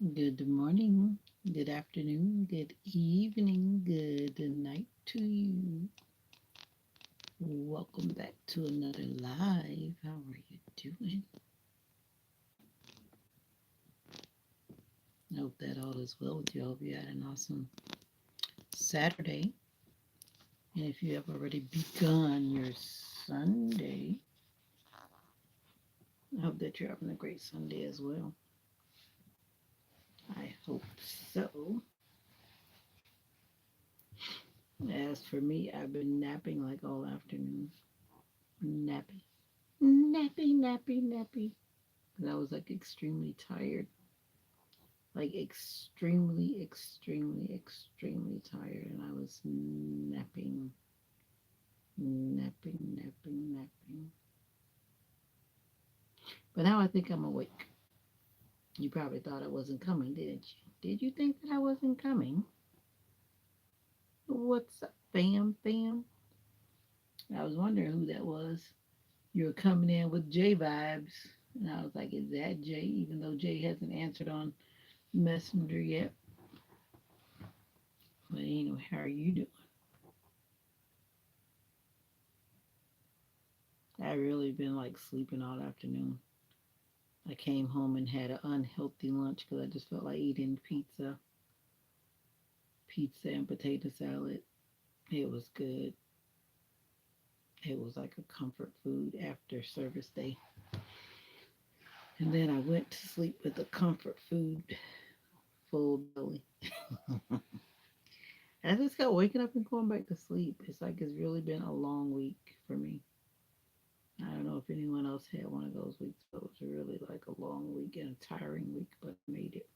Good morning, good afternoon, good evening, good night to you. Welcome back to another live. How are you doing? I hope that all is well with you. I hope you had an awesome Saturday. And if you have already begun your Sunday, I hope that you're having a great Sunday as well. I hope so. As for me, I've been napping like all afternoon. Nappy. Nappy, nappy, nappy. But I was like extremely tired. Like extremely tired. And I was napping. But now I think I'm awake. You probably thought I wasn't coming, didn't you? Did you think that I wasn't coming? What's up, fam? I was wondering who that was. You were coming in with J vibes. And I was like, is that Jay? Even though Jay hasn't answered on Messenger yet. But anyway, how are you doing? I really been like sleeping all afternoon. I came home and had an unhealthy lunch because I just felt like eating pizza and potato salad. It was good. It was like a comfort food after service day. And then I went to sleep with a comfort food full belly. And I just got waking up and going back to sleep. It's like it's really been a long week for me. I don't know if anyone else had one of those weeks, but it was really like a long week and a tiring week, but I made it.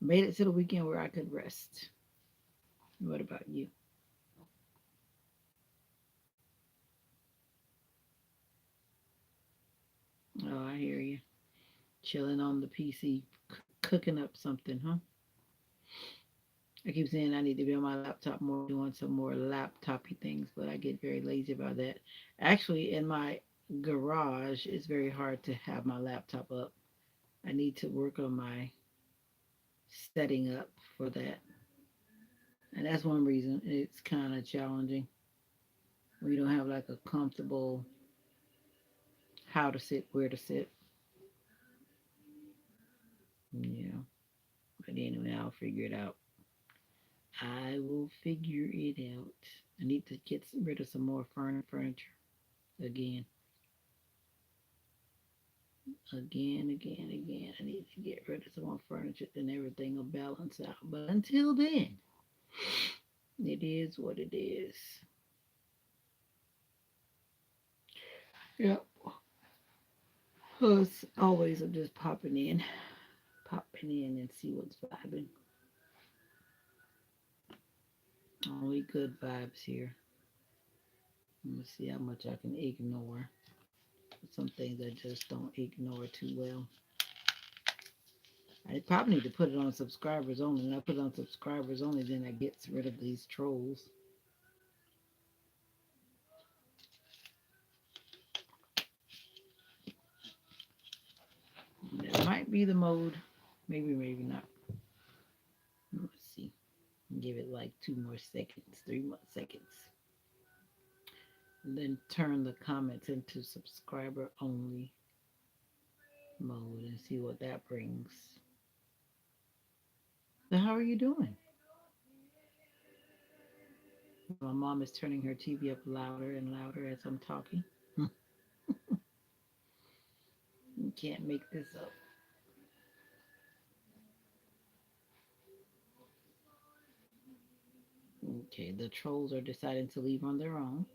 Made it to the weekend where I could rest. What about you? Oh, I hear you. Chilling on the PC, cooking up something, huh? I keep saying I need to be on my laptop more, doing some more laptopy things, but I get very lazy about that. Actually, in my garage, it's very hard to have my laptop up. I need to work on my setting up for that. And that's one reason it's kind of challenging when you don't have like a comfortable how to sit, where to sit. Yeah. But anyway, I'll figure it out. I will figure it out. I need to get rid of some more furniture again. Again. I need to get rid of some more furniture, then everything will balance out. But until then, it is what it is. Yep. As always, I'm just popping in and see what's vibing. Only good vibes here. Let me see how much I can ignore. Some things I just don't ignore too well. I probably need to put it on subscribers only. When I put it on subscribers only, then I get rid of these trolls. That might be the mode. Maybe not. Let's see. Give it like 2 more seconds, 3 more seconds. And then turn the comments into subscriber only mode and see what that brings. So how are you doing? My mom is turning her TV up louder and louder as I'm talking. You can't make this up. Okay, the trolls are deciding to leave on their own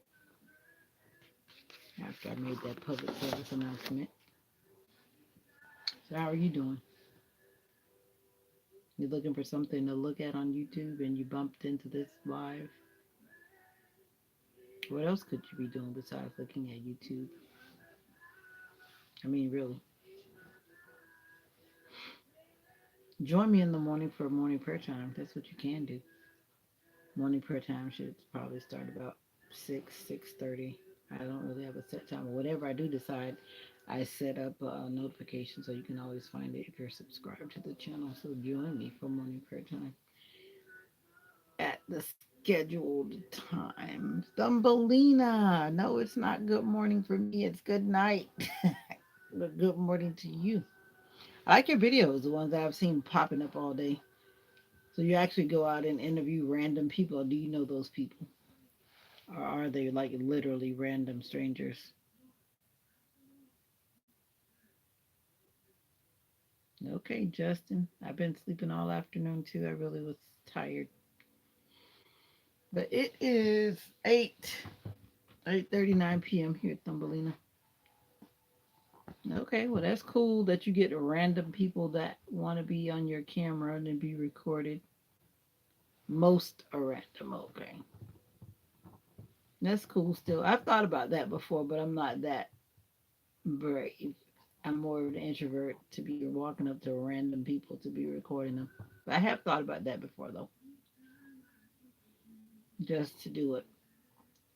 after I made that public service announcement. So how are you doing? You're looking for something to look at on YouTube and you bumped into this live. What else could you be doing besides looking at YouTube? I mean, really. Join me in the morning for morning prayer time. That's what you can do. Morning prayer time should probably start about 6:30. I don't really have a set time. Whatever I do decide, I set up a notification so you can always find it if you're subscribed to the channel. So join me for morning prayer time at the scheduled time. Thumbelina. No, it's not good morning for me. It's good night. But good morning to you. I like your videos, the ones that I've seen popping up all day. So you actually go out and interview random people. Do you know those people? Or are they like literally random strangers? Okay, Justin. I've been sleeping all afternoon too. I really was tired. But it is 8:39 p.m. here at Thumbelina. Okay, well that's cool that you get random people that want to be on your camera and be recorded. Most are random. Okay, that's cool. Still, I've thought about that before, but I'm not that brave. I'm more of an introvert to be walking up to random people to be recording them. But I have thought about that before though, just to do it.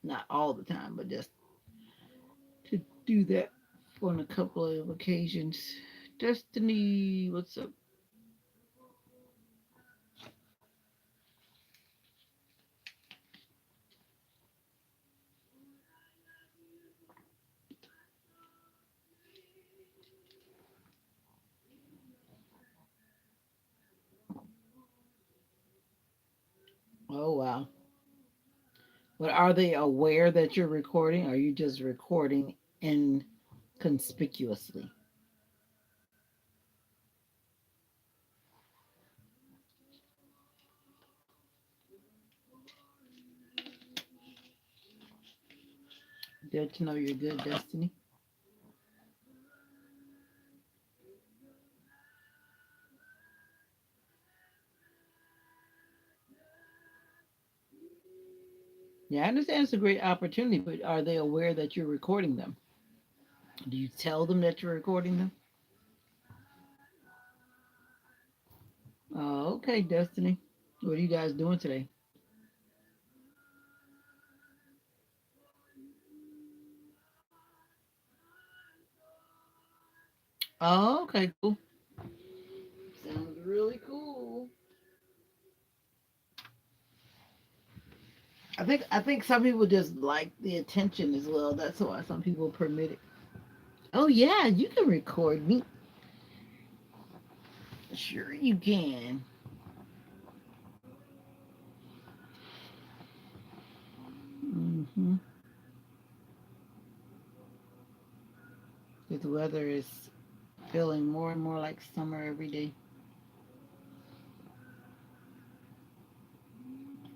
Not all the time, but just to do that on a couple of occasions. Destiny, what's up? Oh wow. But are they aware that you're recording? Or are you just recording inconspicuously? Good to know you're good, Destiny. Yeah, I understand it's a great opportunity, but are they aware that you're recording them? Do you tell them that you're recording them? Oh, okay, Destiny. What are you guys doing today? Oh, okay, cool. Sounds really cool. I think some people just like the attention as well. That's why some people permit it. Oh yeah, you can record me. Sure you can. Mm-hmm. The weather is feeling more and more like summer every day.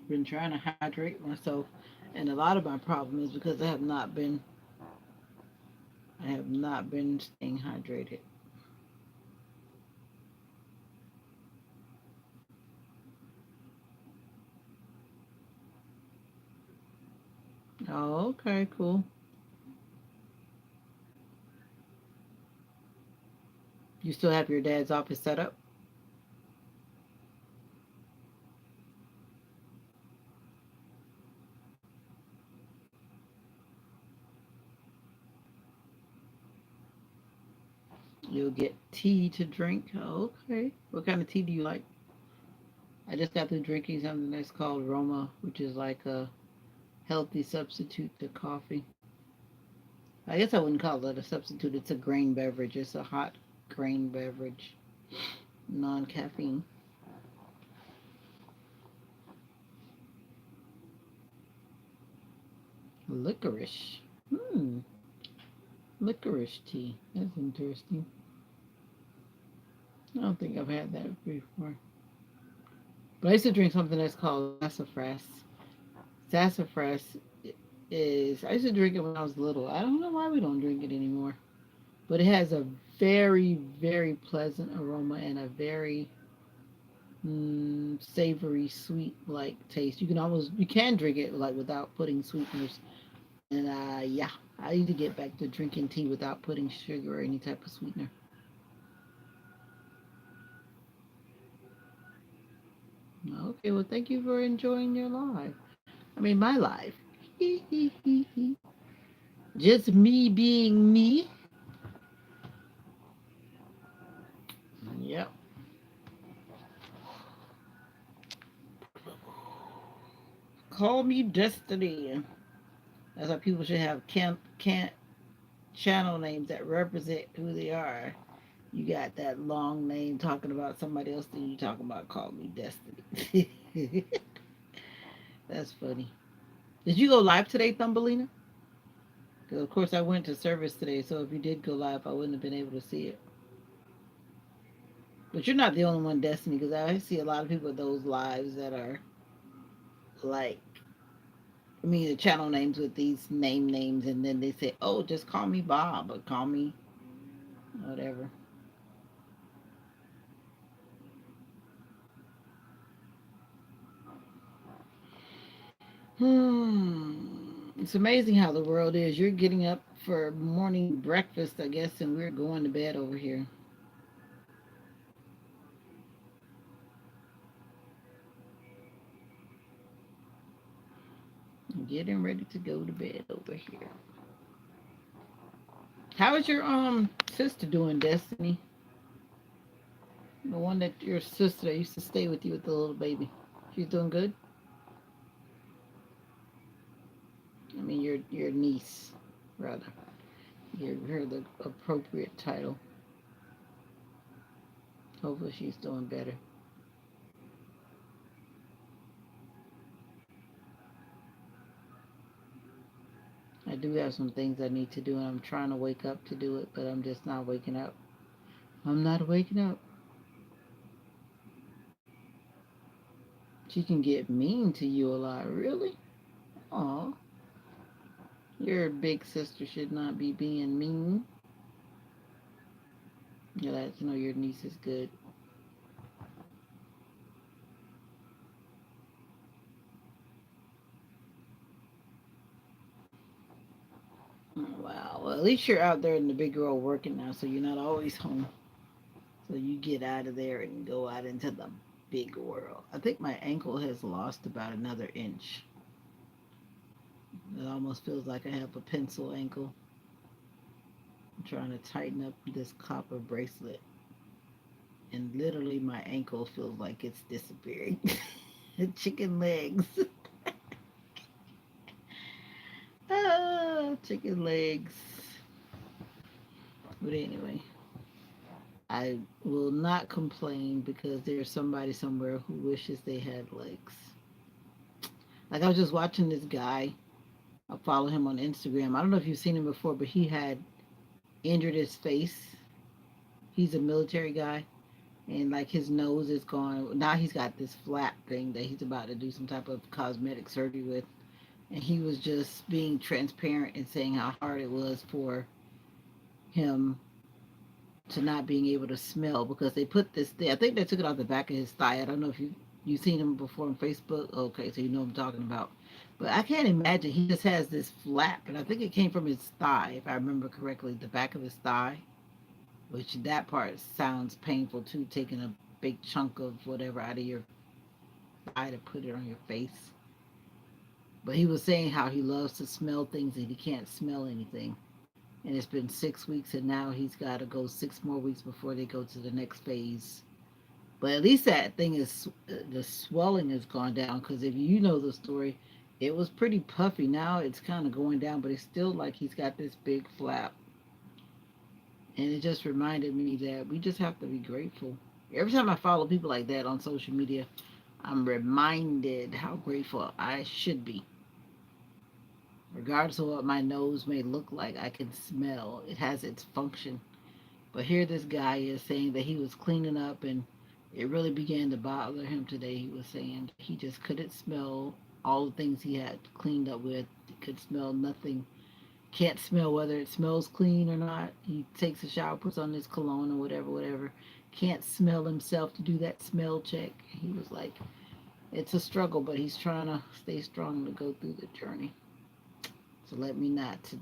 Been trying to hydrate myself, and a lot of my problem is because I have not been staying hydrated. Oh, okay, cool. You still have your dad's office set up? You'll get tea to drink. Oh, okay. What kind of tea do you like? I just got through drinking something that's called Roma, which is like a healthy substitute to coffee. I guess I wouldn't call it a substitute. It's a grain beverage. It's a hot grain beverage, non caffeine. Licorice. Hmm. Licorice tea. That's interesting. I don't think I've had that before. But I used to drink something that's called sassafras. Sassafras I used to drink it when I was little. I don't know why we don't drink it anymore. But it has a very, very pleasant aroma and a very savory, sweet like taste. You can drink it like without putting sweeteners. And yeah, I need to get back to drinking tea without putting sugar or any type of sweetener. Okay, well, thank you for enjoying your life. I mean, my life. Just me being me. Call me Destiny. That's why people should have can't channel names that represent who they are. You got that long name talking about somebody else, then you talking about call me Destiny. That's funny. Did you go live today, Thumbelina? Because of course I went to service today, so if you did go live, I wouldn't have been able to see it. But you're not the only one, Destiny, because I see a lot of people with those lives that are like, I mean, the channel names with these names, and then they say, "Oh, just call me Bob or call me whatever." It's amazing how the world is. You're getting up for morning breakfast, I guess, and we're going to bed over here. Getting ready to go to bed over here. How is your sister doing, Destiny? The one that your sister that used to stay with you with the little baby. She's doing good. I mean, your niece, rather. Give her the appropriate title. Hopefully, she's doing better. I do have some things I need to do, and I'm trying to wake up to do it, but I'm just not waking up. I'm not waking up. She can get mean to you a lot, really. Aw, your big sister should not be being mean. You let to know your niece is good. Wow. Well, at least you're out there in the big world working now, so you're not always home. So you get out of there and go out into the big world. I think my ankle has lost about another inch. It almost feels like I have a pencil ankle. I'm trying to tighten up this copper bracelet, and literally my ankle feels like it's disappearing. Chicken legs. Ah, chicken legs. But anyway, I will not complain because there's somebody somewhere who wishes they had legs. Like I was just watching this guy. I follow him on Instagram. I don't know if you've seen him before, but he had injured his face. He's a military guy, and like his nose is gone. Now he's got this flap thing that he's about to do some type of cosmetic surgery with. And he was just being transparent and saying how hard it was for him to not being able to smell because they put this thing. I think they took it off the back of his thigh. I don't know if you've seen him before on Facebook. Okay, so you know what I'm talking about. But I can't imagine he just has this flap, and I think it came from his thigh, if I remember correctly, the back of his thigh, which that part sounds painful too, taking a big chunk of whatever out of your thigh to put it on your face. But he was saying how he loves to smell things and he can't smell anything. And it's been 6 weeks, and now he's got to go 6 more weeks before they go to the next phase. But at least that thing is the swelling has gone down because if you know the story, it was pretty puffy. Now it's kind of going down, but it's still like he's got this big flap. And it just reminded me that we just have to be grateful. Every time I follow people like that on social media, I'm reminded how grateful I should be. Regardless of what my nose may look like, I can smell. It has its function. But here this guy is saying that he was cleaning up and it really began to bother him today. He was saying he just couldn't smell all the things he had cleaned up with. He could smell nothing. Can't smell whether it smells clean or not. He takes a shower, puts on his cologne or whatever, whatever. Can't smell himself to do that smell check. He was like, it's a struggle, but he's trying to stay strong to go through the journey. So let me not to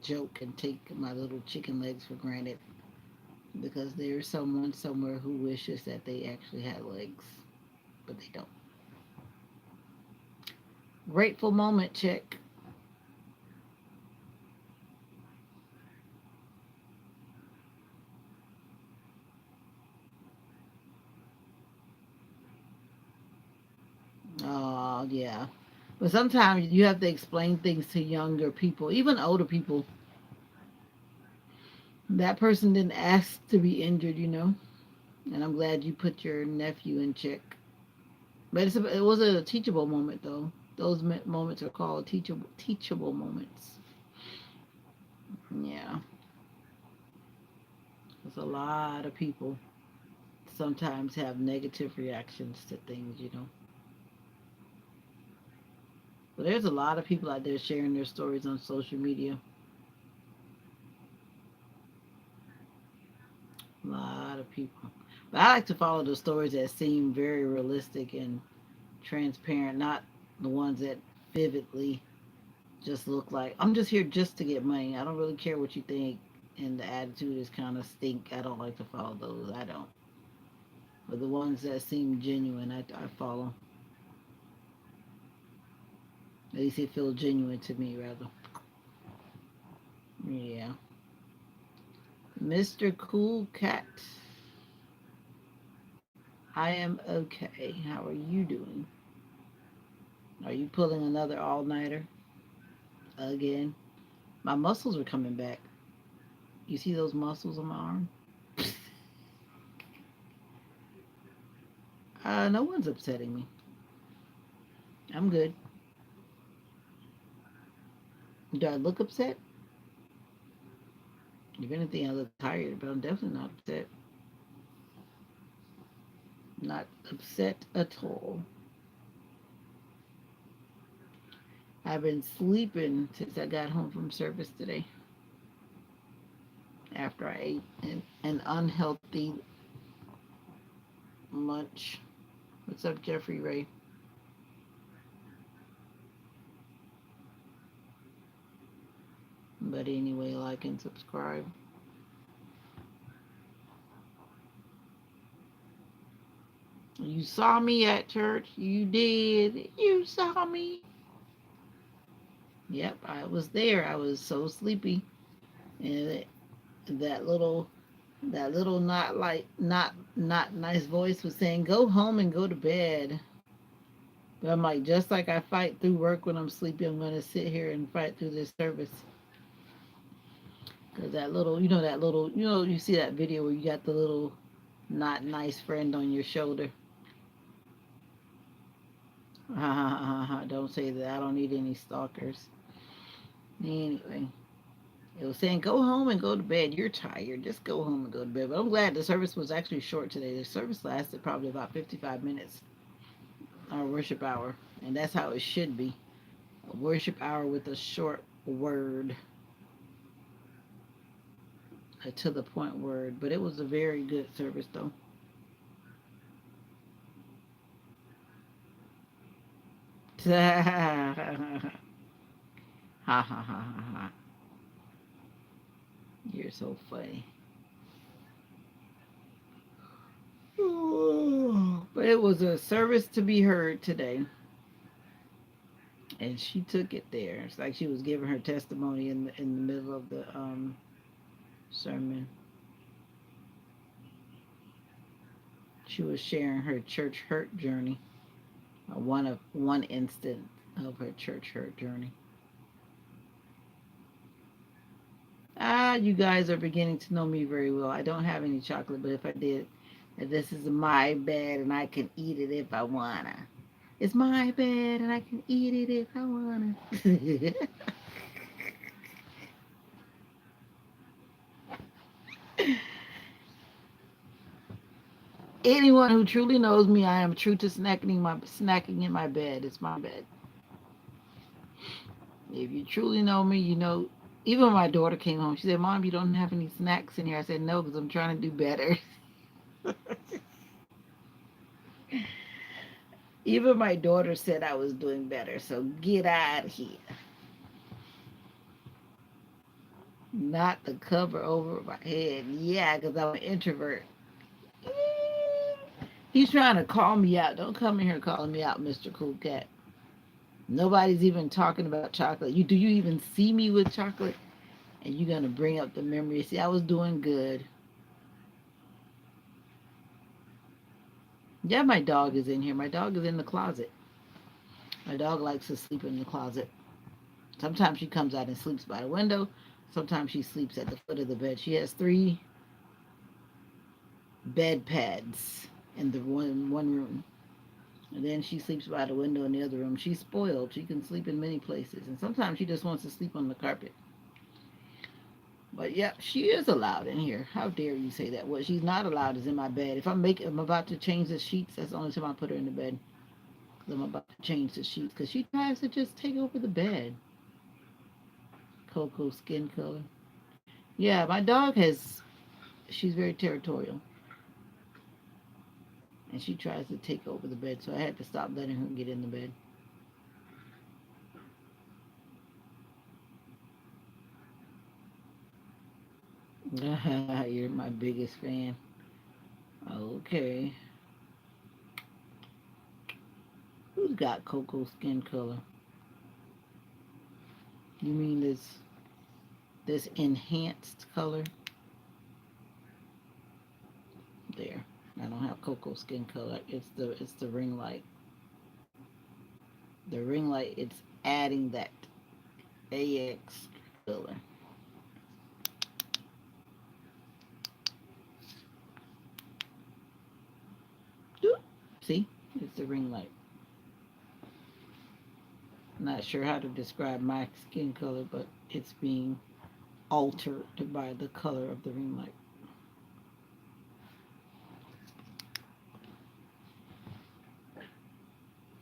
joke and take my little chicken legs for granted because there's someone somewhere who wishes that they actually had legs, but they don't. Grateful moment check. Oh, yeah. But sometimes you have to explain things to younger people, even older people. That person didn't ask to be injured. And I'm glad you put your nephew in check. But it was a teachable moment, though. Those moments are called teachable moments. Yeah, because a lot of people sometimes have negative reactions to things. But there's a lot of people out there sharing their stories on social media. A lot of people. But I like to follow the stories that seem very realistic and transparent, not the ones that vividly just look like I'm just here just to get money. I don't really care what you think, and the attitude is kind of stink. I don't like to follow those. I don't. But the ones that seem genuine, I follow. At least they feel genuine to me, rather. Yeah. Mr. Cool Cat. I am okay. How are you doing? Are you pulling another all nighter again? My muscles are coming back. You see those muscles on my arm? No one's upsetting me. I'm good. Do I look upset? If anything, I look tired, but I'm definitely not upset. Not upset at all. I've been sleeping since I got home from service today after I ate an unhealthy lunch. What's up, Jeffrey Ray? But anyway, like and subscribe. You saw me at church. You did. You saw me. Yep, I was there. I was so sleepy, and that little not nice voice was saying, "Go home and go to bed." But I'm like, just like I fight through work when I'm sleepy, I'm gonna sit here and fight through this service. Cause you see that video where you got the little not nice friend on your shoulder. Ha ha ha ha! Don't say that. I don't need any stalkers. Anyway. It was saying, go home and go to bed. You're tired. Just go home and go to bed. But I'm glad the service was actually short today. The service lasted probably about 55 minutes, our worship hour. And that's how it should be, a worship hour with a short word, a to the point word. But it was a very good service, though. Ha ha ha ha ha. You're so funny. But it was a service to be heard today. And she took it there. It's like she was giving her testimony in the middle of the sermon. She was sharing her church hurt journey, one instant of her church hurt journey. You guys are beginning to know me very well. I don't have any chocolate, but if I did, this is my bed and I can eat it if I wanna. It's my bed and I can eat it if I wanna. Anyone who truly knows me, I am true to snacking in my bed. It's my bed. If you truly know me, you know. Even when my daughter came home, she said, "Mom, you don't have any snacks in here." I said, "No, because I'm trying to do better." Even my daughter said I was doing better. So get out of here. Not the cover over my head. Yeah, because I'm an introvert. He's trying to call me out. Don't come in here calling me out, Mr. Cool Cat. Nobody's even talking about chocolate. Do you even see me with chocolate? And you're gonna bring up the memory. See, I was doing good. Yeah, my dog is in here. My dog is in the closet. My dog likes to sleep in the closet. Sometimes she comes out and sleeps by the window. Sometimes she sleeps at the foot of the bed. She has three bed pads in the one room. And then she sleeps by the window in the other room. She's spoiled. She can sleep in many places. And sometimes she just wants to sleep on the carpet. But yeah, she is allowed in here. How dare you say that? What she's not allowed is in my bed. If I'm about to change the sheets, that's the only time I put her in the bed. Because I'm about to change the sheets. Because she tries to just take over the bed. Cocoa skin color. Yeah, my dog has. She's very territorial. And she tries to take over the bed. So I had to stop letting her get in the bed. You're my biggest fan. Okay. Who's got cocoa skin color? You mean this enhanced color? There. I don't have cocoa skin color. It's the ring light. The ring light, it's adding that AX color. See? It's the ring light. Not sure how to describe my skin color, but it's being altered by the color of the ring light.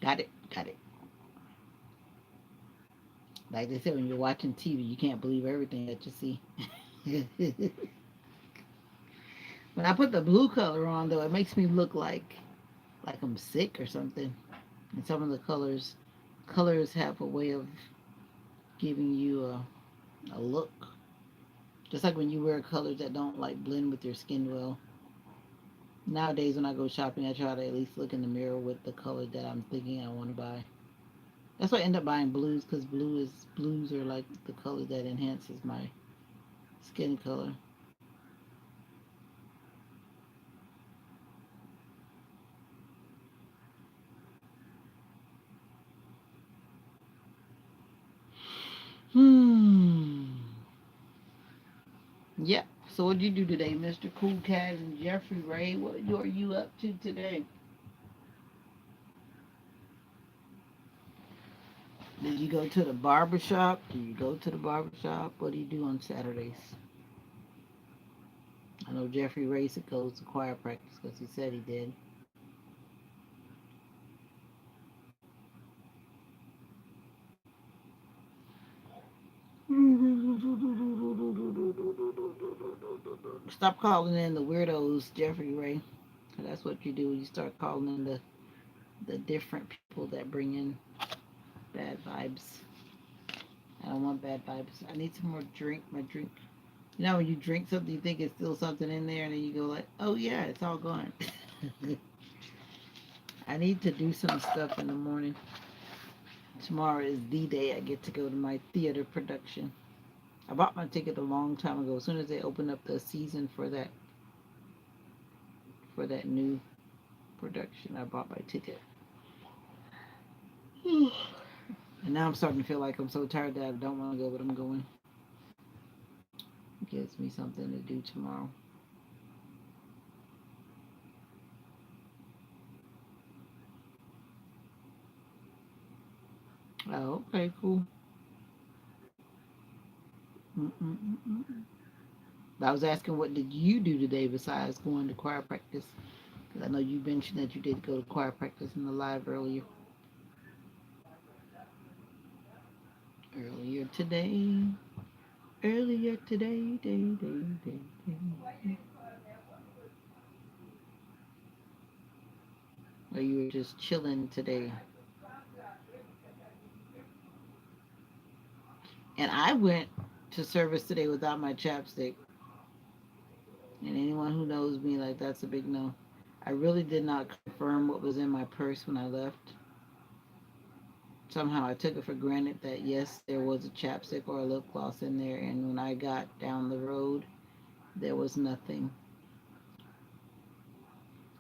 Got it. Got it. Like they said, when you're watching TV, you can't believe everything that you see. When I put the blue color on, though, it makes me look like I'm sick or something. And some of the colors have a way of giving you a look. Just like when you wear colors that don't like blend with your skin well. Nowadays, when I go shopping, I try to at least look in the mirror with the color that I'm thinking I want to buy. That's why I end up buying blues because blues are like the color that enhances my skin color. Hmm. Yep. So what did you do today, Mr. Cool Cat and Jeffrey Ray? What are you up to today? Did you go to the barber shop? Do you go to the barber shop? What do you do on Saturdays? I know Jeffrey Ray goes to choir practice because he said he did. Stop calling in the weirdos, Jeffrey Ray. That's what you do. You start calling in the different people that bring in bad vibes. I don't want bad vibes. I need some more drink. My drink. You know when you drink something, you think it's still something in there, and then you go like, "Oh yeah, it's all gone." I need to do some stuff in the morning. Tomorrow is the day I get to go to my theater production. I bought my ticket a long time ago. As soon as they opened up the season for that new production, I bought my ticket. And now I'm starting to feel like I'm so tired that I don't want to go, but I'm going. It gives me something to do tomorrow. Oh, okay, cool. Mm-mm-mm-mm. I was asking, what did you do today besides going to choir practice? Because I know you mentioned that you did go to choir practice in the live earlier today. Earlier today, day. Or you were just chilling today. And I went to service today without my chapstick. And anyone who knows me, like, that's a big no. I really did not confirm what was in my purse when I left. Somehow I took it for granted that yes, there was a chapstick or a lip gloss in there. And when I got down the road, there was nothing.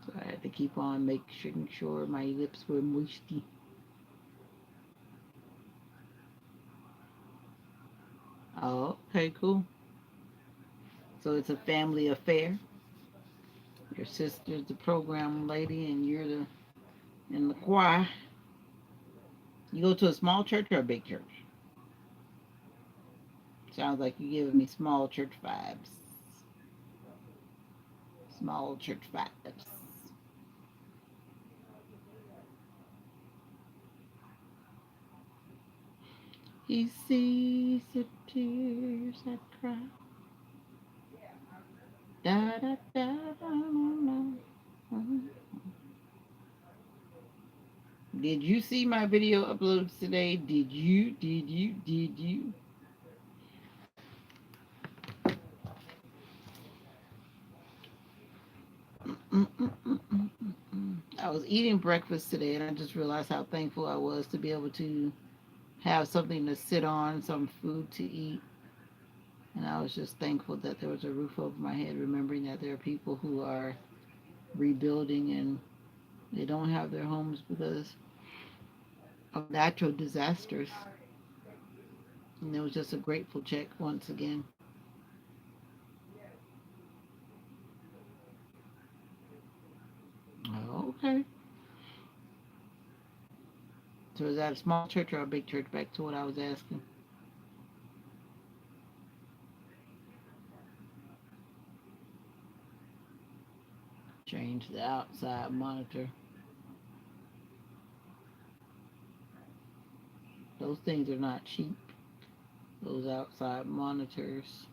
So I had to keep on making sure my lips were moisty. Oh, okay, cool. So it's a family affair. Your sister's the program lady, and you're the in the choir. You go to a small church or a big church? Sounds like you're giving me small church vibes. Small church vibes. He sees the tears I cry. Da da da da da. Did you see my video uploads today? Did you? Did you? Did you? I was eating breakfast today and I just realized how thankful I was to be able to have something to sit on, some food to eat. And I was just thankful that there was a roof over my head, remembering that there are people who are rebuilding and they don't have their homes because of natural disasters. And it was just a grateful check once again. Oh, okay. So is that a small church or a big church? Back to what I was asking. Change the outside monitor. Those things are not cheap. Those outside monitors.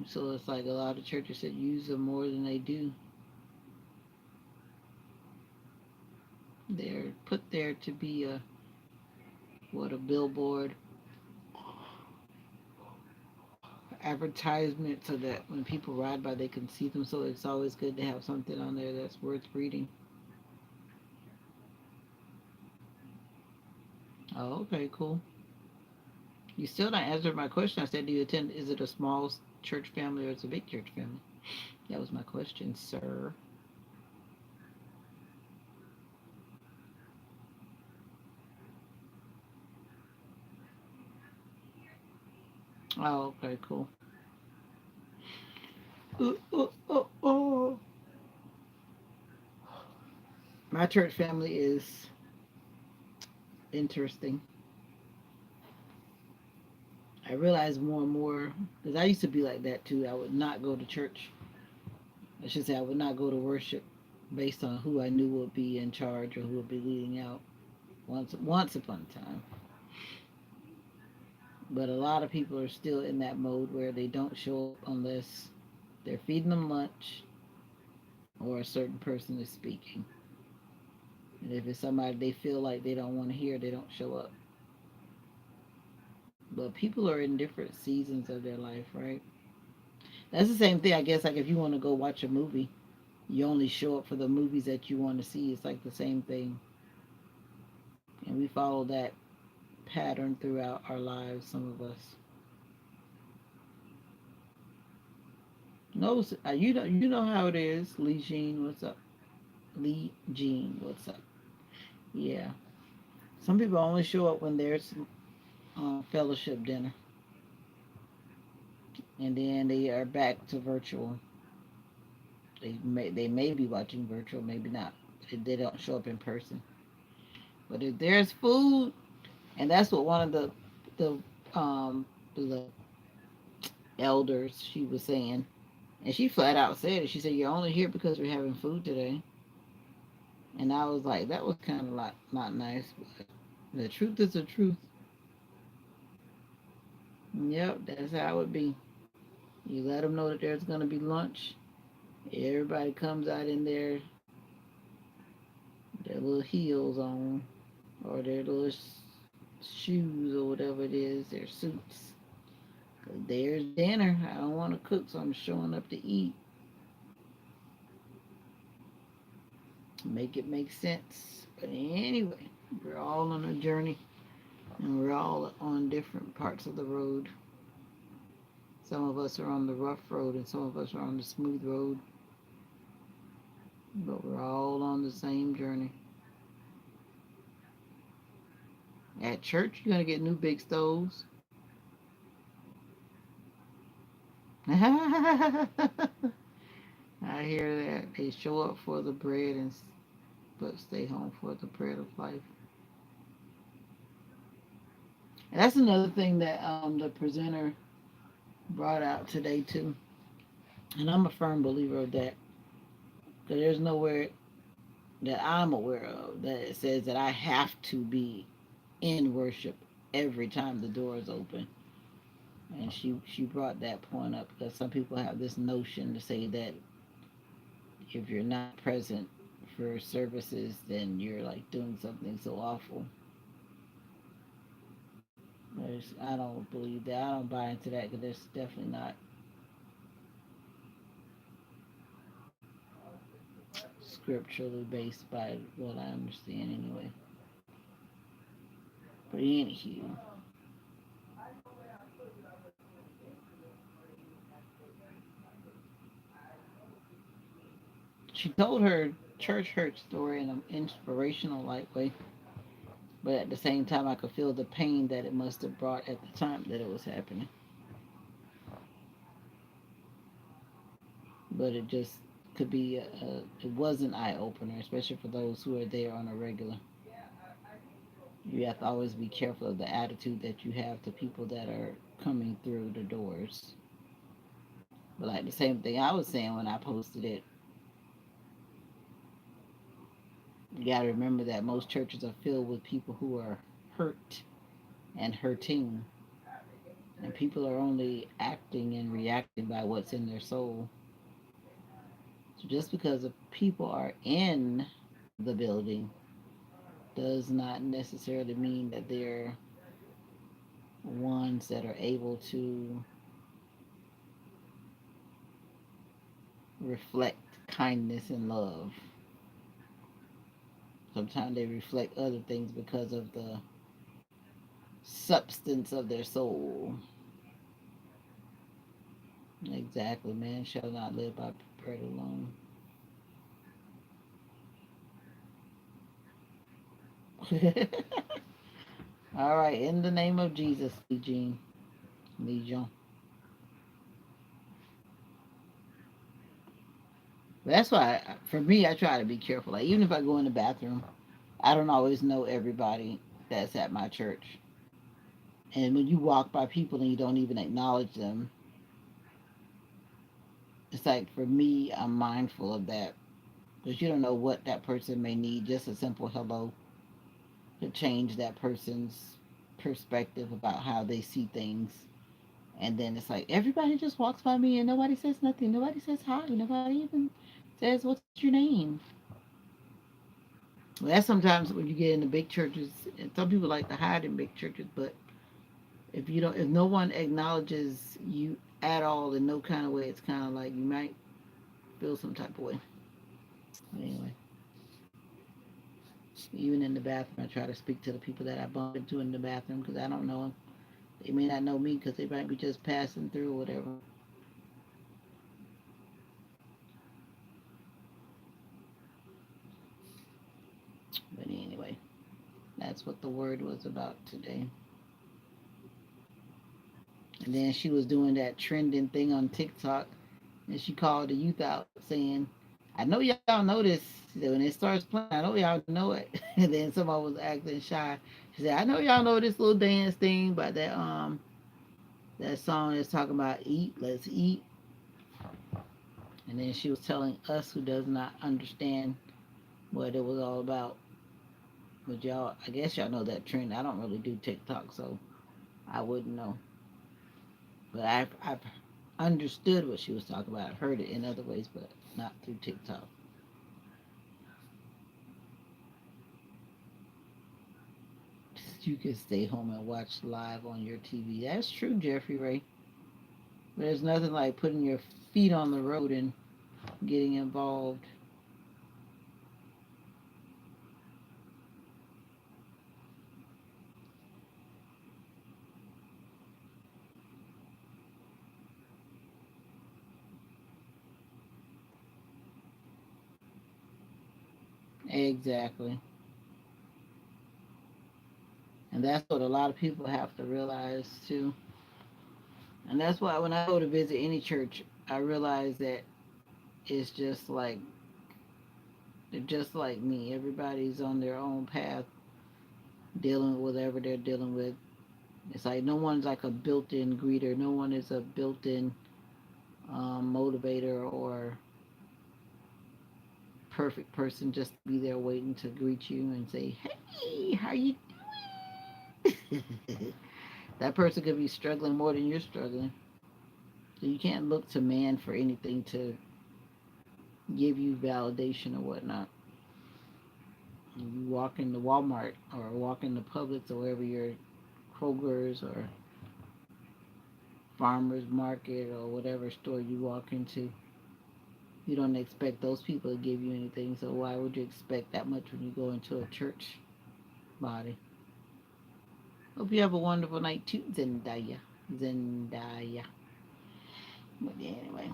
So it's like a lot of churches that use them more than they do. They're put there to be a billboard advertisement so that when people ride by they can see them. So it's always good to have something on there that's worth reading. Oh, okay, cool. You still not answered my question. I said, do you attend? Is it a small church family or it's a big church family? That was my question, sir. Oh, okay, cool. Oh. My church family is interesting. I realize more and more because I used to be like that too. I would not go to church. I should say I would not go to worship based on who I knew would be in charge or who would be leading out. Once upon a time, but a lot of people are still in that mode where they don't show up unless they're feeding them lunch or a certain person is speaking. And if it's somebody they feel like they don't want to hear, they don't show up. But people are in different seasons of their life, right? That's the same thing, I guess. Like if you want to go watch a movie, you only show up for the movies that you want to see. It's like the same thing. And we follow that pattern throughout our lives, some of us. No, you know how it is. Lee Jean, what's up? Lee Jean, what's up? Yeah. Some people only show up when there's fellowship dinner. And then they are back to virtual. They may be watching virtual, maybe not. They don't show up in person. But if there's food, and that's what one of the elders she was saying, and she flat out said it. She said, "You're only here because we're having food today." And I was like, that was kind of like not nice. But the truth is the truth. Yep, that's how it would be. You let them know that there's gonna be lunch. Everybody comes out in their little heels on, or their little shoes or whatever it is, their suits. 'Cause there's dinner. I don't want to cook, so I'm showing up to eat. Make it make sense. But anyway, we're all on a journey, and we're all on different parts of the road. Some of us are on the rough road, and some of us are on the smooth road. But we're all on the same journey. At church, you're gonna get new big stoves. I hear that they show up for the bread and but stay home for the bread of life. And that's another thing that the presenter brought out today too. And I'm a firm believer of that. Because there's nowhere that I'm aware of that it says that I have to be in worship every time the door is open. And she brought that point up because some people have this notion to say that if you're not present for services, then you're like doing something so awful. I don't believe that. I don't buy into that because there's definitely not scripturally based by what I understand anyway. But anywho, she told her church hurt story in an inspirational light way, but at the same time, I could feel the pain that it must have brought at the time that it was happening. But it just could be it was an eye opener, especially for those who are there on a regular. You have to always be careful of the attitude that you have to people that are coming through the doors. But like the same thing I was saying when I posted it, you got to remember that most churches are filled with people who are hurt and hurting, and people are only acting and reacting by what's in their soul. So just because the people are in the building does not necessarily mean that they're ones that are able to reflect kindness and love. Sometimes they reflect other things because of the substance of their soul. Exactly, man shall not live by bread alone. All right, in the name of Jesus, Legion. Legion. That's why, for me, I try to be careful. Like, even if I go in the bathroom, I don't always know everybody that's at my church. And when you walk by people and you don't even acknowledge them, it's like for me, I'm mindful of that because you don't know what that person may need. Just a simple hello to change that person's perspective about how they see things. And then it's like everybody just walks by me and nobody says nothing. Nobody says hi. Nobody even says, "What's your name?" Well, that's sometimes when you get into big churches. And some people like to hide in big churches, but if no one acknowledges you at all in no kind of way, it's kind of like you might feel some type of way. But anyway, even in the bathroom, I try to speak to the people that I bump into in the bathroom because I don't know them. They may not know me because they might be just passing through or whatever. But anyway, that's what the word was about today. And then she was doing that trending thing on TikTok, and she called the youth out saying, "I know y'all know this. When it starts playing, I know y'all know it." And then somebody was acting shy. She said, "I know y'all know this little dance thing, but that song is talking about eat, let's eat." And then she was telling us who does not understand what it was all about. But y'all, I guess y'all know that trend. I don't really do TikTok, so I wouldn't know. But I've understood what she was talking about. I've heard it in other ways, but not through TikTok. You can stay home and watch live on your TV. That's true, Jeffrey Ray. But there's nothing like putting your feet on the road and getting involved. Exactly. And that's what a lot of people have to realize too. And that's why when I go to visit any church, I realize that it's just like me. Everybody's on their own path, dealing with whatever they're dealing with. It's like no one's like a built-in greeter. No one is a built-in motivator or perfect person just to be there waiting to greet you and say, "Hey, how you doing?" That person could be struggling more than you're struggling. So you can't look to man for anything to give you validation or whatnot. You walk into Walmart or walk into Publix or wherever your Kroger's or farmer's market or whatever store you walk into, you don't expect those people to give you anything. So why would you expect that much when you go into a church body? Hope you have a wonderful night too, Zendaya. Zendaya. But anyway,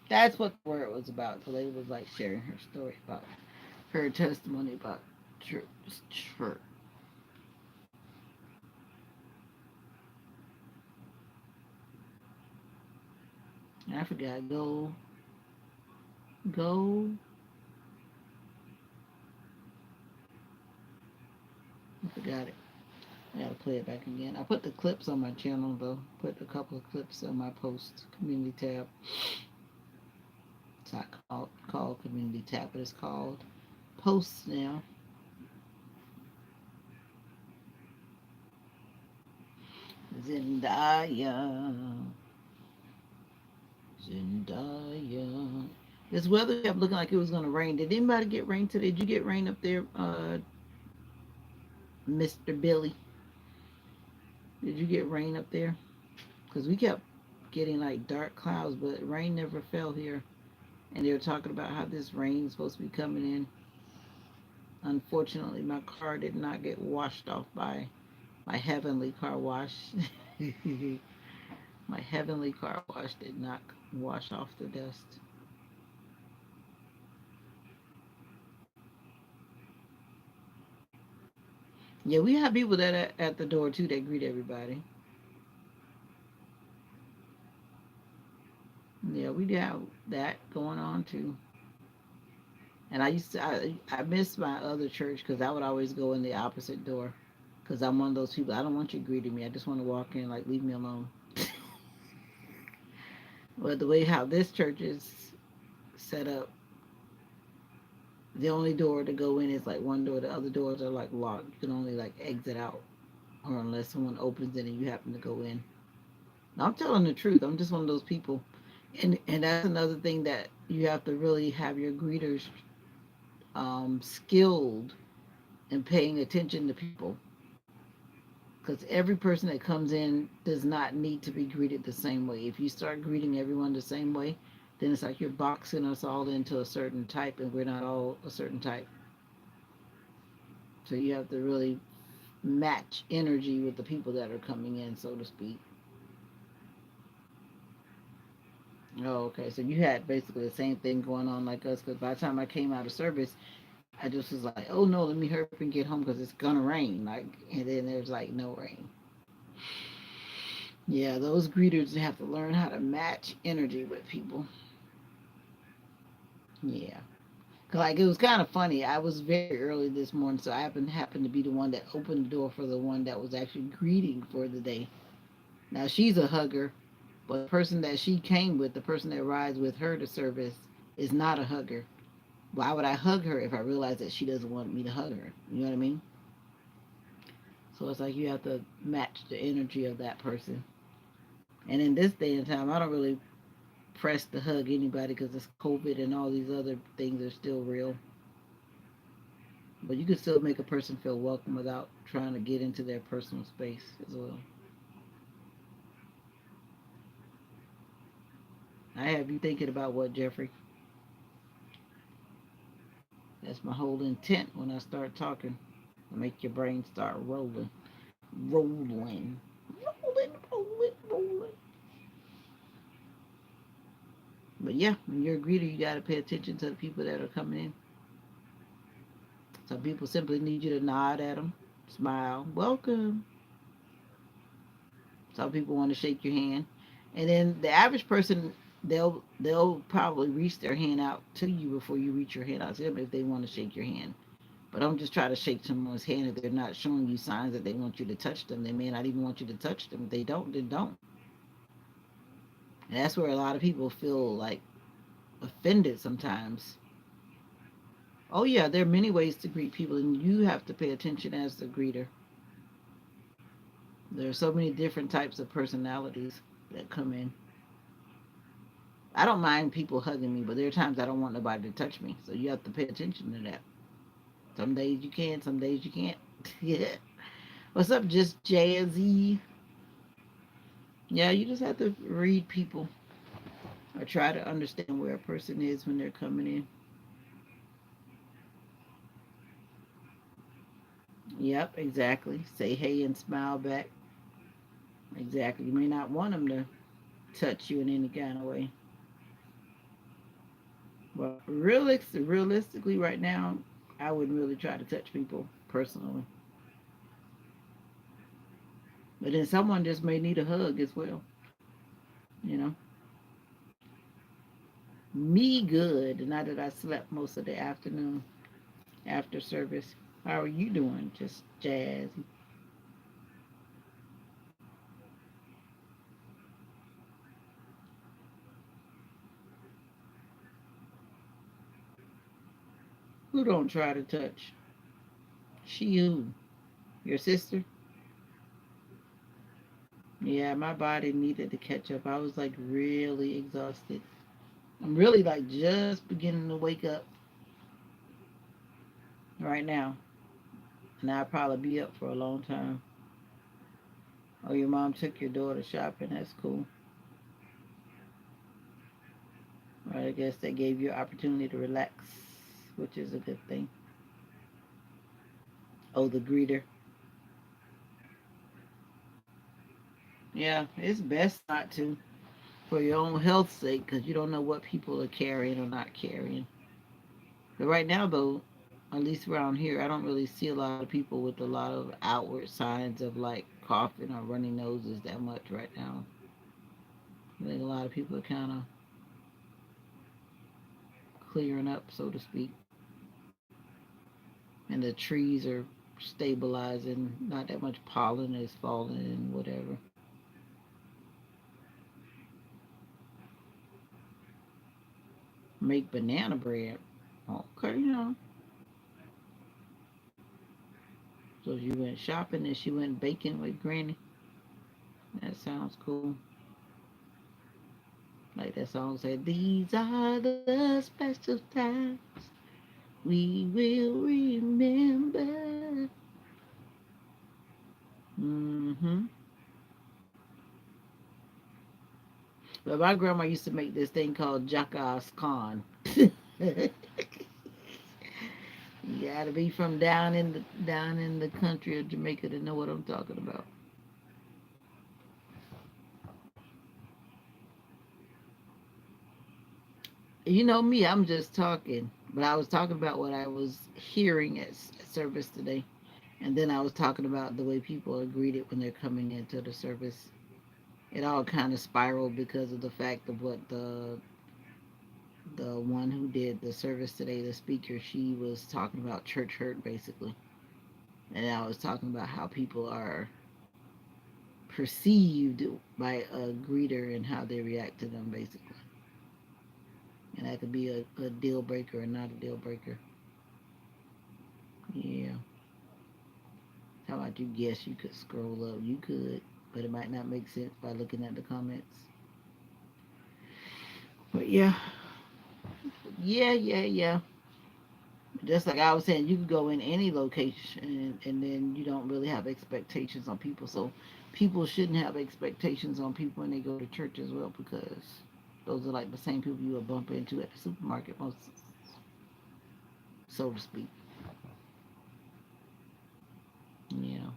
that's what the word was about. The lady was like sharing her story about her testimony about church. Church. I forgot. Go. I forgot it. I gotta play it back again. I put the clips on my channel though. Put a couple of clips on my post community tab. It's not called community tab, but it's called posts now. Zendaya. Zendaya. This weather kept looking like it was gonna rain. Did anybody get rain today? Did you get rain up there, Mr. Billy? Did you get rain up there? Because we kept getting like dark clouds, but rain never fell here. And they were talking about how this rain is supposed to be coming in. Unfortunately, my car did not get washed off by my heavenly car wash. My heavenly car wash did not wash off the dust. Yeah, we have people that are at the door too that greet everybody. Yeah, we have that going on too. And I miss my other church because I would always go in the opposite door because I'm one of those people. I don't want you greeting me. I just want to walk in, like, leave me alone. But the way how this church is set up, the only door to go in is like one door. The other doors are like locked. You can only like exit out, or unless someone opens it and you happen to go in. Now, I'm telling the truth. I'm just one of those people, and that's another thing that you have to really have your greeters skilled in paying attention to people, because every person that comes in does not need to be greeted the same way. If you start greeting everyone the same way, then it's like you're boxing us all into a certain type, and we're not all a certain type. So you have to really match energy with the people that are coming in, so to speak. Oh, okay. So you had basically the same thing going on like us, because by the time I came out of service, I just was like, oh no, let me hurry up and get home because it's gonna rain. Like, and then there's like no rain. Yeah, those greeters have to learn how to match energy with people. Yeah. Like, it was kind of funny. I was very early this morning, so I happened to be the one that opened the door for the one that was actually greeting for the day. Now she's a hugger, but the person that she came with, the person that rides with her to service, is not a hugger. Why would I hug her if I realize that she doesn't want me to hug her? You know what I mean? So it's like you have to match the energy of that person. And in this day and time, I don't really press to hug anybody because it's COVID and all these other things are still real. But you can still make a person feel welcome without trying to get into their personal space as well. I have you thinking about what, Jeffrey? That's my whole intent when I start talking. To make your brain start rolling. Rolling. Rolling, rolling, rolling. But yeah, when you're a greeter, you got to pay attention to the people that are coming in. Some people simply need you to nod at them. Smile. Welcome. Some people want to shake your hand. And then the average person, they'll probably reach their hand out to you before you reach your hand out to them if they want to shake your hand. But don't just try to shake someone's hand if they're not showing you signs that they want you to touch them. They may not even want you to touch them. If they don't, then don't. And that's where a lot of people feel like offended sometimes. Oh yeah, there are many ways to greet people, and you have to pay attention as the greeter. There are so many different types of personalities that come in. I don't mind people hugging me, but there are times I don't want nobody to touch me. So you have to pay attention to that. Some days you can, some days you can't. Yeah. What's up, just Jazzy? Yeah, you just have to read people or try to understand where a person is when they're coming in. Yep, exactly. Say hey and smile back. Exactly. You may not want them to touch you in any kind of way. But realistically, right now, I wouldn't really try to touch people personally. But then someone just may need a hug as well. You know, me good. Now that I slept most of the afternoon after service. How are you doing? Just jazzy. Who don't try to touch? She who? Your sister? Yeah, my body needed to catch up. I was like really exhausted. I'm really like just beginning to wake up right now. And I'll probably be up for a long time. Oh, your mom took your daughter shopping. That's cool. Right, I guess they gave you an opportunity to relax, which is a good thing. Oh, the greeter. Yeah, it's best not to for your own health's sake because you don't know what people are carrying or not carrying. But right now, though, at least around here, I don't really see a lot of people with a lot of outward signs of like coughing or runny noses that much right now. I think a lot of people are kind of clearing up, so to speak, and the trees are stabilizing. Not that much pollen is falling and whatever. Make banana bread. Okay, you know. So you went shopping and she went baking with Granny. That sounds cool. Like that song said, "These are the special times we will remember." Mm-hmm. But my grandma used to make this thing called jackass con. You gotta be from down in the country of Jamaica to know what I'm talking about. You know me, I'm just talking, but I was talking about what I was hearing at service today, and then I was talking about the way people are greeted when they're coming into the service. It all kind of spiraled because of the fact of what the one who did the service today, the speaker, she was talking about church hurt basically, and I was talking about how people are perceived by a greeter and how they react to them basically, and that could be a deal breaker or not a deal breaker. Yeah. How about you guess you could scroll up? You could, but it might not make sense by looking at the comments. But yeah, yeah. Just like I was saying, you can go in any location and then you don't really have expectations on people. So people shouldn't have expectations on people when they go to church as well because those are like the same people you will bump into at the supermarket, most so to speak. Yeah.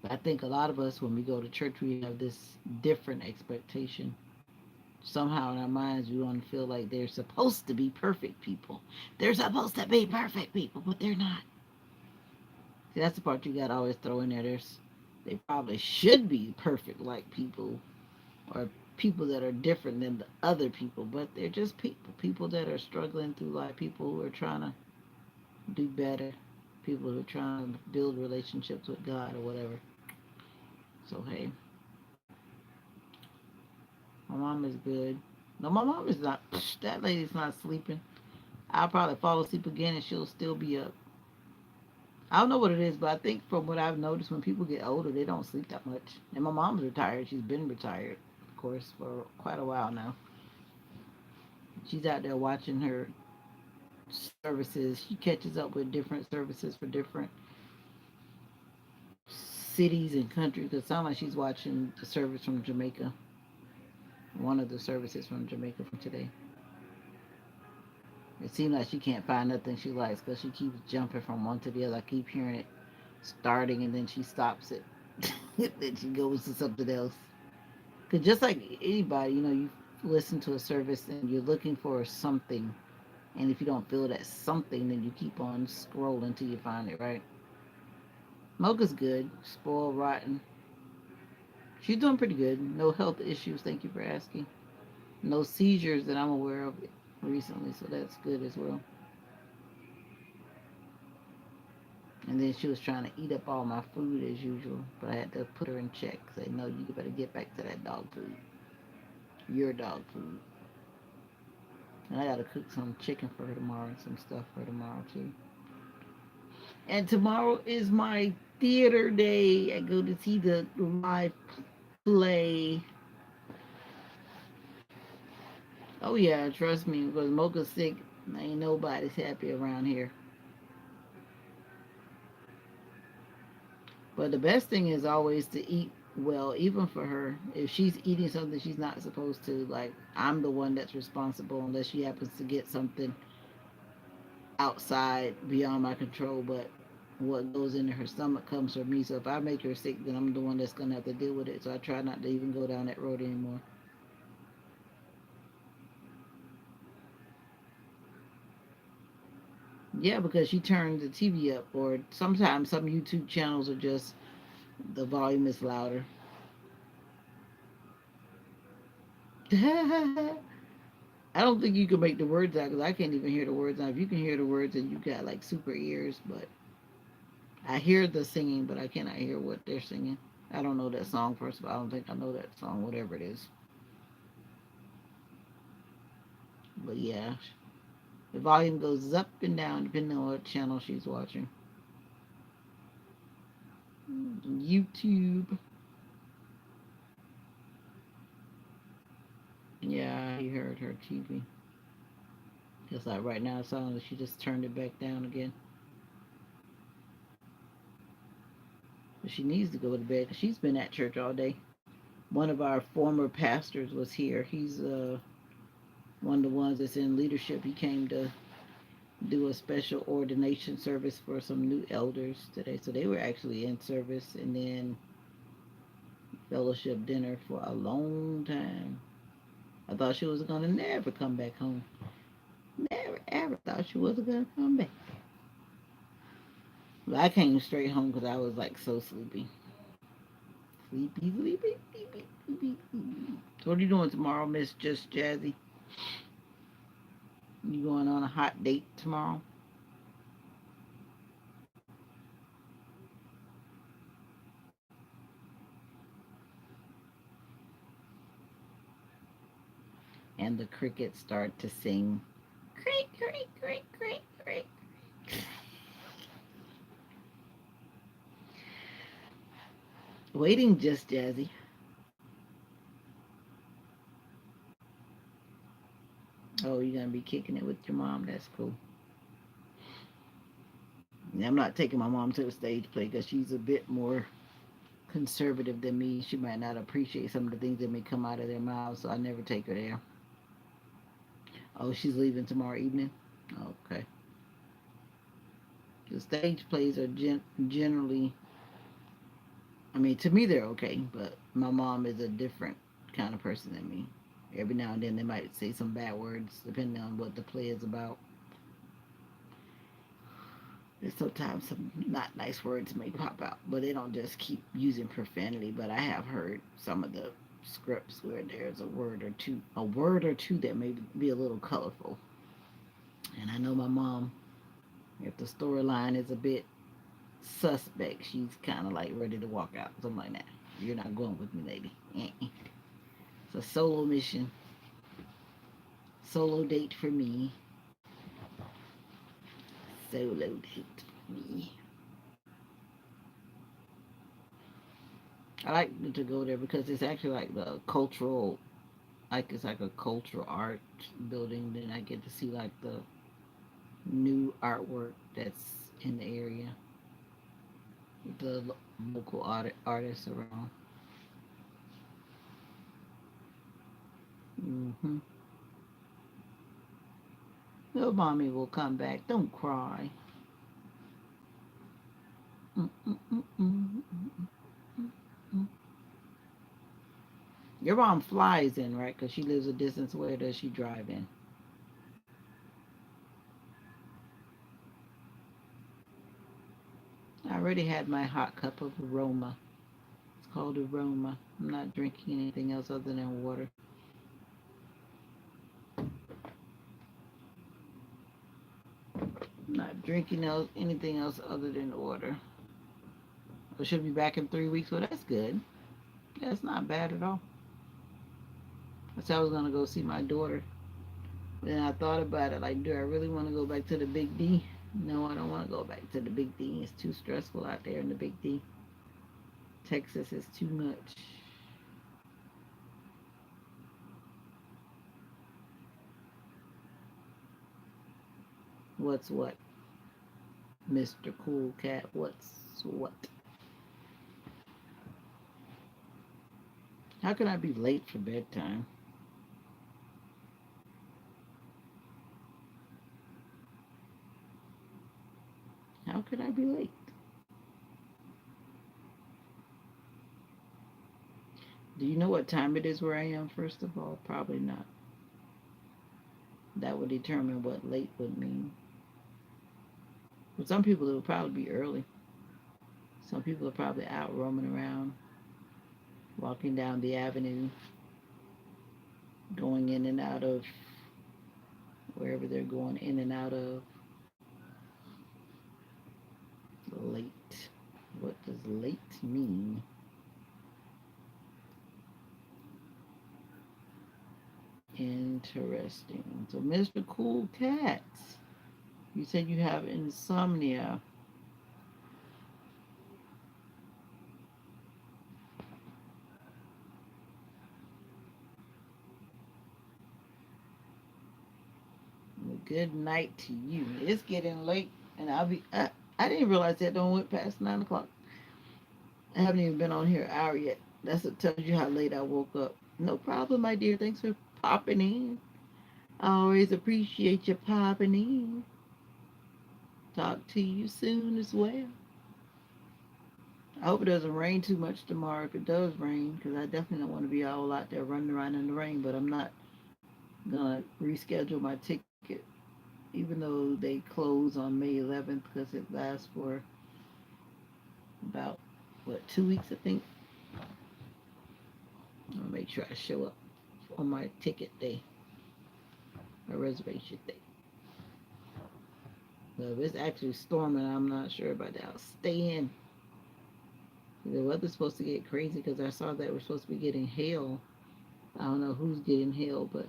But I think a lot of us, when we go to church, we have this different expectation. Somehow in our minds we want to feel like they're supposed to be perfect people. They're supposed to be perfect people, but they're not. See, that's the part you gotta always throw in there. They probably should be perfect like people, or people that are different than the other people, but they're just people. People that are struggling through life, people who are trying to do better, people who are trying to build relationships with God or whatever. So hey, my mom is good. No, my mom is not. That lady's not sleeping. I'll probably fall asleep again and she'll still be up. I don't know what it is, but I think from what I've noticed, when people get older, they don't sleep that much. And my mom's retired. She's been retired, of course, for quite a while now. She's out there watching her services. She catches up with different services for different cities and countries. It sounds like she's watching the service from Jamaica, one of the services from Jamaica from today. It seems like she can't find nothing she likes because she keeps jumping from one to the other. I keep hearing it starting and then she stops it. Then she goes to something else. Because just like anybody, you listen to a service and you're looking for something. And if you don't feel that something, then you keep on scrolling till you find it, right? Mocha's good. Spoiled, rotten. She's doing pretty good. No health issues, thank you for asking. No seizures that I'm aware of recently, so that's good as well. And then she was trying to eat up all my food as usual, but I had to put her in check. Say, no, you better get back to that dog food. Your dog food. And I gotta cook some chicken for her tomorrow and some stuff for her tomorrow too. And tomorrow is my theater day. I go to see the live play. Oh yeah, trust me, because Mocha's sick. Ain't nobody's happy around here. But the best thing is always to eat well, even for her. If she's eating something she's not supposed to, like I'm the one that's responsible unless she happens to get something outside beyond my control. But what goes into her stomach comes from me. So if I make her sick, then I'm the one that's gonna have to deal with it. So I try not to even go down that road anymore. Yeah, because she turned the TV up, or sometimes some YouTube channels are just the volume is louder. I don't think you can make the words out because I can't even hear the words out. If you can hear the words, and you got like super ears, but I hear the singing, but I cannot hear what they're singing. I don't know that song, first of all. I don't think I know that song, whatever it is. But yeah, the volume goes up and down depending on what channel she's watching. YouTube. Yeah, I heard her TV. Just like right now, it sounds like she just turned it back down again. But she needs to go to bed because she's been at church all day. One of our former pastors was here. He's one of the ones that's in leadership. He came to do a special ordination service for some new elders today. So they were actually in service and then fellowship dinner for a long time. I thought she was gonna never come back home. Never ever thought she was gonna come back. But I came straight home because I was like so sleepy. Sleepy, sleepy, sleepy, sleepy, sleepy. So what are you doing tomorrow, Miss Just Jazzy? You going on a hot date tomorrow? And the crickets start to sing. Creak, creak, creak, creak, creak. Waiting, Just Jazzy. Oh, you're gonna be kicking it with your mom. That's cool. I'm not taking my mom to the stage play because she's a bit more conservative than me. She might not appreciate some of the things that may come out of their mouths, so I never take her there. Oh, she's leaving tomorrow evening? Okay. The stage plays are generally, I mean, to me they're okay, but my mom is a different kind of person than me. Every now and then they might say some bad words depending on what the play is about. And sometimes some not nice words may pop out, but they don't just keep using profanity. But I have heard some of the scripts where there's a word or two that may be a little colorful. And I know my mom, if the storyline is a bit suspect, she's kind of like ready to walk out, something like that. You're not going with me, lady. It's a solo mission, solo date for me. Solo date for me. I like to go there because it's actually like the cultural, like it's like a cultural art building. Then I get to see like the new artwork that's in the area, the local artists around. Mm-hmm. Little mommy will come back. Don't cry. Mm-mm-mm-mm-mm-mm. Your mom flies in, right? Because she lives a distance away. Or does she drive in? I already had my hot cup of aroma. It's called aroma. I'm not drinking anything else other than water. I'm not drinking anything else other than water. I should be back in 3 weeks. Well, that's good. That's not bad at all. I said I was gonna go see my daughter. Then I thought about it. Like, do I really want to go back to the Big D? No, I don't want to go back to the Big D. It's too stressful out there in the Big D. Texas is too much. What's what, Mr. Cool Cat? What's what? How can I be late for bedtime? How could I be late? Do you know what time it is where I am, first of all? Probably not. That would determine what late would mean. For some people, it would probably be early. Some people are probably out roaming around, walking down the avenue, going in and out of wherever they're going in and out of. Late. What does late mean? Interesting. So, Mr. Cool Cat, you said you have insomnia. Good night to you. It's getting late, and I didn't realize that don't went past 9 o'clock. I haven't even been on here an hour yet. That's what tells you how late I woke up. No problem, my dear. Thanks for popping in. I always appreciate you popping in. Talk to you soon as well. I hope it doesn't rain too much tomorrow. If it does rain, because I definitely don't want to be all out there running around in the rain. But I'm not gonna reschedule my ticket, even though they close on May 11th because it lasts for about what 2 weeks, I think. I'll make sure I show up on my ticket day, my reservation day. But if it's actually storming, I'm not sure about that. I'll stay in. The weather's supposed to get crazy because I saw that we're supposed to be getting hail. I don't know who's getting hail, but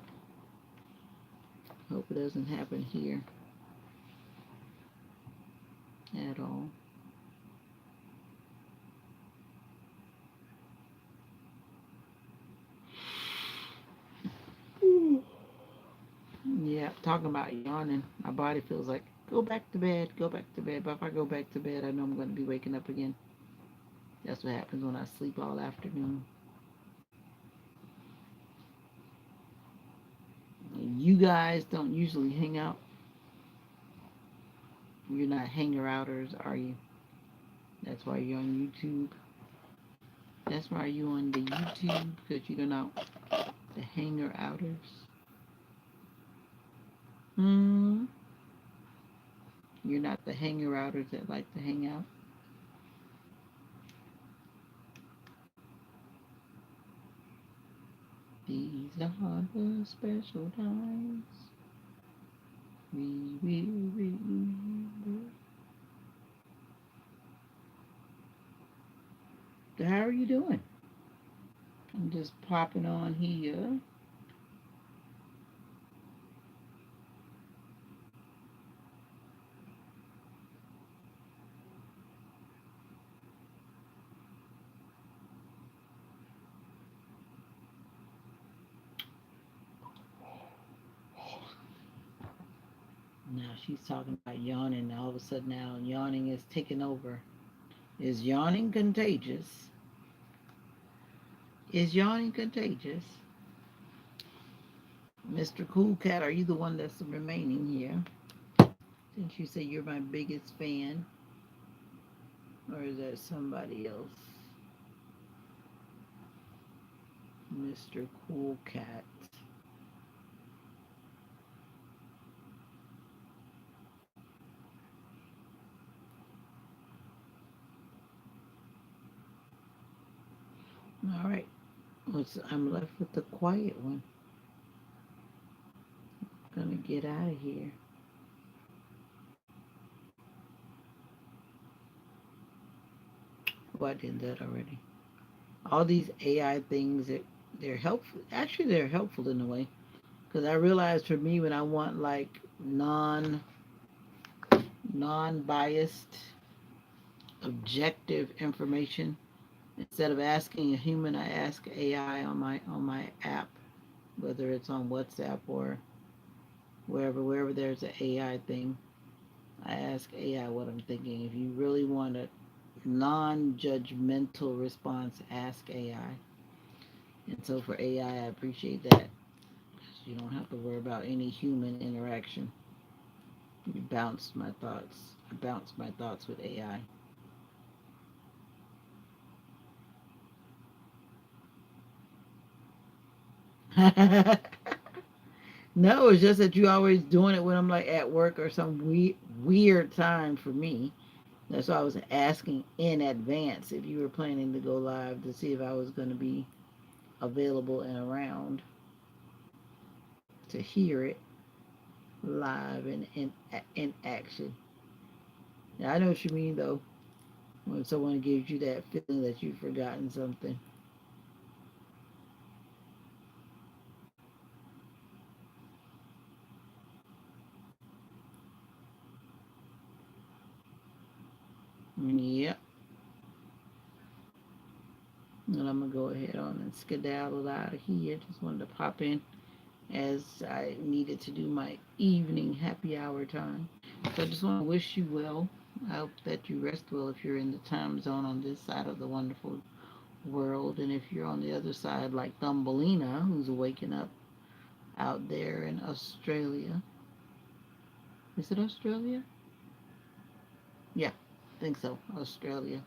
hope it doesn't happen here at all. Yeah, talking about yawning. My body feels like go back to bed, go back to bed. But if I go back to bed, I know I'm going to be waking up again. That's what happens when I sleep all afternoon. You guys don't usually hang out. You're not hanger outers, are you? That's why you're on YouTube. That's why you're on the YouTube because you don't know. the hanger outers. Hmm. You're not the hanger outers that like to hang out. These are the special times we will remember. So how are you doing? I'm just popping on here. Now she's talking about yawning. All of a sudden now yawning is taking over. Is yawning contagious? Is yawning contagious? Mr. Cool Cat, are you the one that's remaining here? Since you say you're my biggest fan, or is that somebody else? Mr. Cool Cat. All right. I'm left with the quiet one. Gonna get out of here. Oh, I did that already. All these AI things that they're helpful. Actually, they're helpful in a way because I realized for me when I want like non-biased, objective information, instead of asking a human, I ask AI on my app, whether it's on WhatsApp or wherever there's an AI thing. I ask AI what I'm thinking. If you really want a non-judgmental response, ask AI. And so for AI, I appreciate that. You don't have to worry about any human interaction. You bounce my thoughts. I bounce my thoughts with AI. No, it's just that you always doing it when I'm like at work or some weird time for me. That's why I was asking in advance if you were planning to go live to see if I was going to be available and around to hear it live and in action. Yeah, I know what you mean though. When someone gives you that feeling that you've forgotten something. Yep. And I'm gonna go ahead on and skedaddle out of here. Just wanted to pop in as I needed to do my evening happy hour time. So I just want to wish you well. I hope that you rest well if you're in the time zone on this side of the wonderful world. And if you're on the other side, like Thumbelina, who's waking up out there in Australia. Is it Australia? Yeah, I think so. Australia.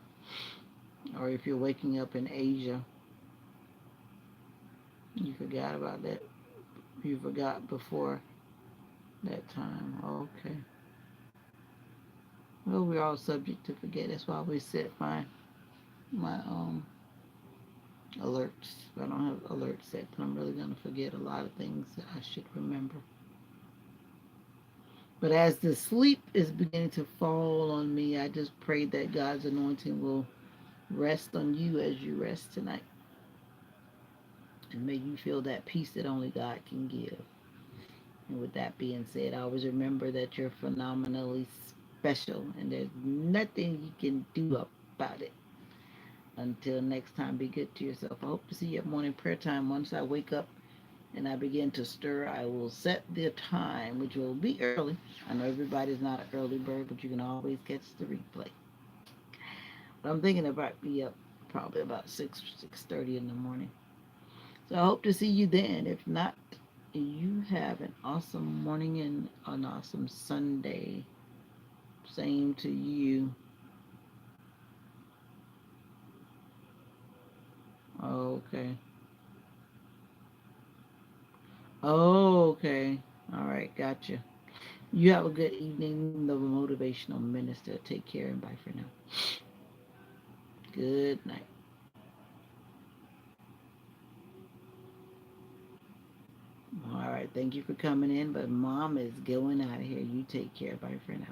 Or if you're waking up in Asia, you forgot about that. You forgot before that time. Okay. Well, we're all subject to forget. That's why I always set my alerts. I don't have alerts set, but I'm really gonna forget a lot of things that I should remember. But as the sleep is beginning to fall on me, I just pray that God's anointing will rest on you as you rest tonight. And may you feel that peace that only God can give. And with that being said, always remember that you're phenomenally special and there's nothing you can do about it. Until next time, be good to yourself. I hope to see you at morning prayer time. Once I wake up and I begin to stir, I will set the time, which will be early. I know everybody's not an early bird, but you can always catch the replay. But I'm thinking about be up probably about 6:30 in the morning. So I hope to see you then. If not, you have an awesome morning and an awesome Sunday. Same to you. Okay. Oh, okay. All right, gotcha. You have a good evening, the motivational minister. Take care and bye for now. Good night. All right, thank you for coming in, but mom is going out of here. You take care. Bye for now.